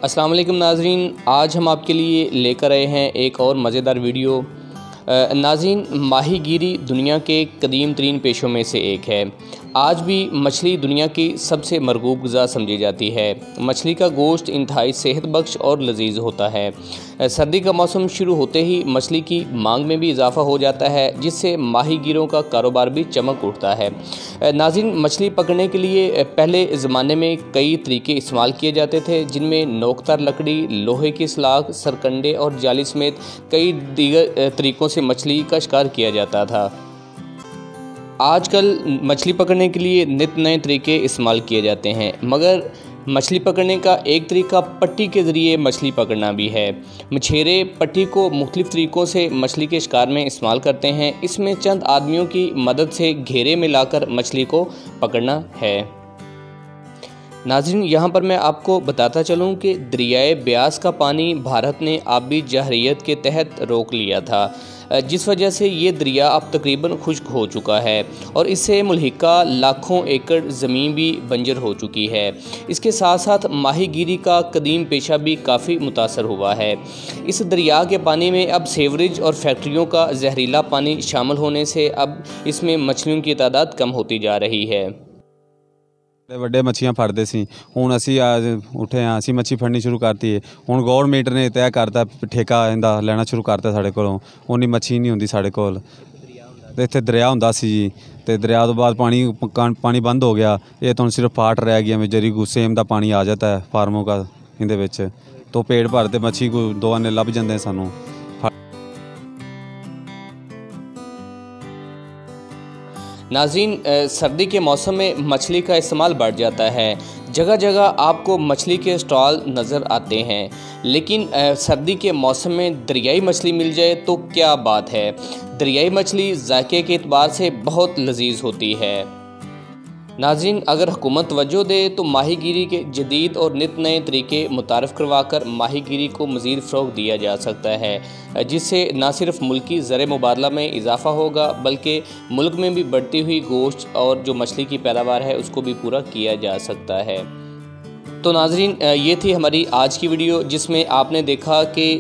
अस्सलाम वालेकुम नाज़रीन, आज हम आपके लिए लेकर आए हैं एक और मज़ेदार वीडियो। नाज़रीन, माहीगीरी दुनिया के कदीम तरीन पेशों में से एक है। आज भी मछली दुनिया की सबसे मरगूब ग़िज़ा समझी जाती है। मछली का गोश्त इंतहाई सेहत बख्श और लजीज होता है। सर्दी का मौसम शुरू होते ही मछली की मांग में भी इजाफ़ा हो जाता है, जिससे माहीगीरों का कारोबार भी चमक उठता है। नाज़रीन, मछली पकड़ने के लिए पहले ज़माने में कई तरीके इस्तेमाल किए जाते थे, जिनमें नोकदार लकड़ी, लोहे की सलाख, सरकंडे और जाली समेत कई दीगर तरीक़ों से मछली का शिकार किया जाता था। आजकल मछली पकड़ने के लिए नित नए तरीके इस्तेमाल किए जाते हैं, मगर मछली पकड़ने का एक तरीका पट्टी के ज़रिए मछली पकड़ना भी है। मछेरे पट्टी को मुख्तलिफ़ तरीक़ों से मछली के शिकार में इस्तेमाल करते हैं। इसमें चंद आदमियों की मदद से घेरे में लाकर मछली को पकड़ना है। नाज़रीन, यहाँ पर मैं आपको बताता चलूँ कि दरियाए ब्यास का पानी भारत ने आबी जहरीत के तहत रोक लिया था, जिस वजह से ये दरिया अब तकरीबन खुश्क हो चुका है और इससे मुल्हिका लाखों एकड़ ज़मीन भी बंजर हो चुकी है। इसके साथ साथ माहीगीरी का कदीम पेशा भी काफ़ी मुतासर हुआ है। इस दरिया के पानी में अब सीवरेज और फैक्ट्रियों का जहरीला पानी शामिल होने से अब इसमें मछलियों की तादाद कम होती जा रही है। ਵੱਡੇ ਮੱਛੀਆਂ ਫੜਦੇ ਸੀ, ਹੁਣ ਅਸੀਂ ਉੱਠੇ ਹਾਂ, ਅਸੀਂ ਮੱਛੀ ਫੜਨੀ ਸ਼ੁਰੂ ਕਰਤੀ ਹੈ। ਹੁਣ ਗੌਰਮੈਂਟ ਨੇ ਤੈਅ ਕਰਤਾ ਠੇਕਾ ਇਹਦਾ ਲੈਣਾ ਸ਼ੁਰੂ ਕਰਤਾ ਸਾਡੇ ਕੋਲੋਂ। ਉਨੀ ਮੱਛੀ ਨਹੀਂ ਹੁੰਦੀ ਸਾਡੇ ਕੋਲ। ਤੇ ਇੱਥੇ ਦਰਿਆ ਹੁੰਦਾ ਸੀ ਜੀ, ਤੇ ਦਰਿਆ ਤੋਂ ਬਾਅਦ ਪਾਣੀ ਬੰਦ ਹੋ ਗਿਆ। ਇਹ ਤਾਂ ਸਿਰਫ ਪਾਟ ਰਹਿ ਗਿਆ, ਜਰੀ ਗੁੱਸੇਮ ਦਾ ਪਾਣੀ ਆ ਜਾਂਦਾ ਹੈ ਫਾਰਮੋਂ ਦਾ ਇਹਦੇ ਵਿੱਚ, ਤੋਂ ਪੇਟ ਭਰਦੇ ਮੱਛੀ ਕੋ ਦੋ ਆਨੇ ਲੱਭ ਜਾਂਦੇ ਸਾਨੂੰ। नाज़रीन, सर्दी के मौसम में मछली का इस्तेमाल बढ़ जाता है। जगह जगह आपको मछली के स्टॉल नज़र आते हैं, लेकिन सर्दी के मौसम में दरियाई मछली मिल जाए तो क्या बात है। दरियाई मछली जायके के एतबार से बहुत लजीज होती है। नाज़रीन, अगर हुकूमत तवज्जो दे तो माहीगीरी के जदीद और नित नए तरीके मुतारफ़ करवा कर माहीगीरी को मज़ीद फ़रोग़ दिया जा सकता है, जिससे न सिर्फ मुल्की ज़र मुबादला में इजाफ़ा होगा, बल्कि मुल्क में भी बढ़ती हुई गोश्त और जो मछली की पैदावार है उसको भी पूरा किया जा सकता है। तो नाज़रीन, ये थी हमारी आज की वीडियो, जिसमें आपने देखा कि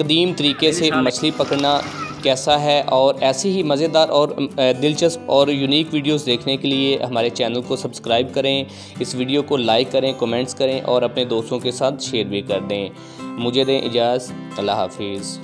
कदीम तरीके से मछली पकड़ना कैसा है, और ऐसी ही मज़ेदार और दिलचस्प और यूनिक वीडियोस देखने के लिए हमारे चैनल को सब्सक्राइब करें, इस वीडियो को लाइक करें, कमेंट्स करें और अपने दोस्तों के साथ शेयर भी कर दें। मुझे दें इजाज़त। अल्लाह हाफिज़।